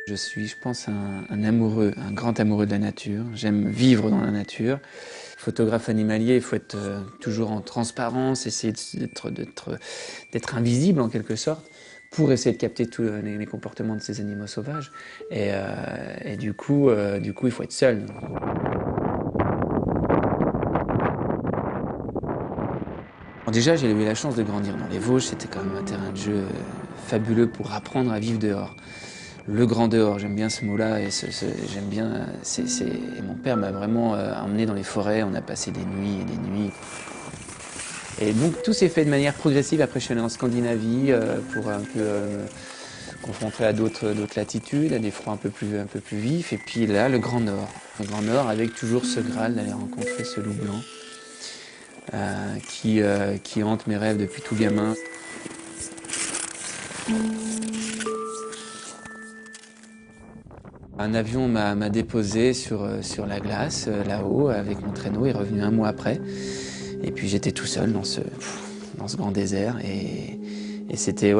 Je suis, je pense, un amoureux, un grand amoureux de la nature. J'aime vivre dans la nature. Photographe animalier, il faut être toujours en transparence, essayer d'être invisible en quelque sorte, pour essayer de capter tous les comportements de ces animaux sauvages. Et du coup, il faut être seul. Alors déjà, j'ai eu la chance de grandir dans les Vosges. C'était quand même un terrain de jeu fabuleux pour apprendre à vivre dehors. Le grand dehors, j'aime bien ce mot-là et j'aime bien. Et mon père m'a vraiment emmené dans les forêts. On a passé des nuits et des nuits. Et donc tout s'est fait de manière progressive. Après, je suis allé en Scandinavie pour un peu confronter à d'autres latitudes, à des froids un peu plus vifs. Et puis là, le Grand Nord. Le Grand Nord avec toujours ce Graal d'aller rencontrer ce loup blanc qui hante mes rêves depuis tout gamin. Un avion m'a déposé sur la glace, là-haut, avec mon traîneau, il est revenu un mois après. Et puis j'étais tout seul dans ce grand désert. Et c'était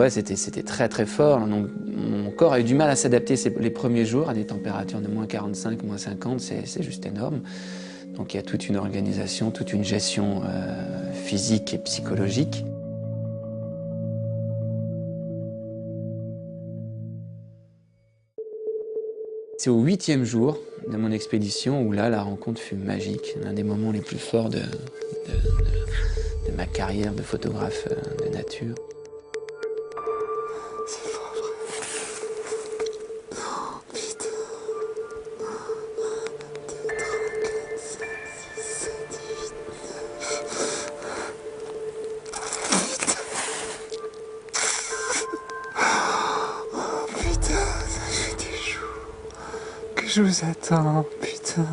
très très fort. Donc, mon corps a eu du mal à s'adapter les premiers jours à des températures de moins 45, moins 50, c'est juste énorme. Donc il y a toute une organisation, toute une gestion physique et psychologique. C'est au 8e jour de mon expédition où là, la rencontre fut magique. L'un des moments les plus forts de ma carrière de photographe de nature. C'est pas vrai. Oh, putain. 1, 2, 3, 4, 5, 6, 7, 8, 9. Oh putain, ça fait des jours que je vous attends, putain.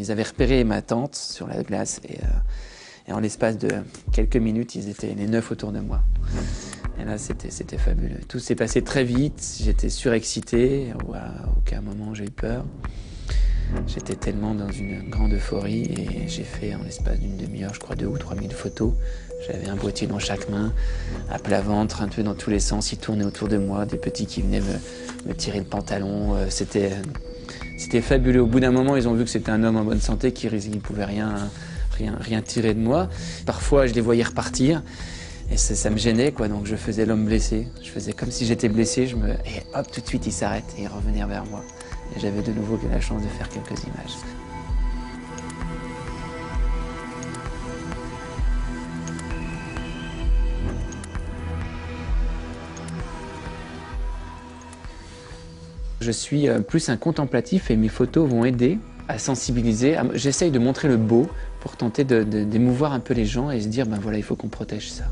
Ils avaient repéré ma tente sur la glace et en l'espace de quelques minutes, ils étaient les 9 autour de moi. Et là, c'était fabuleux. Tout s'est passé très vite, j'étais surexcité, à aucun moment j'ai eu peur. J'étais tellement dans une grande euphorie et j'ai fait en l'espace d'une demi-heure, je crois 2 ou 3 000 photos. J'avais un boîtier dans chaque main, à plat ventre, un peu dans tous les sens, ils tournaient autour de moi, des petits qui venaient me tirer le pantalon. C'était fabuleux. Au bout d'un moment, ils ont vu que c'était un homme en bonne santé qui ne pouvait rien tirer de moi. Parfois, je les voyais repartir et ça me gênait, quoi. Donc je faisais l'homme blessé. Je faisais comme si j'étais blessé. Et hop, tout de suite, ils s'arrêtent et ils revenaient vers moi. Et j'avais de nouveau la chance de faire quelques images. Je suis plus un contemplatif et mes photos vont aider à sensibiliser. J'essaye de montrer le beau pour tenter d'émouvoir un peu les gens et se dire, ben voilà, il faut qu'on protège ça.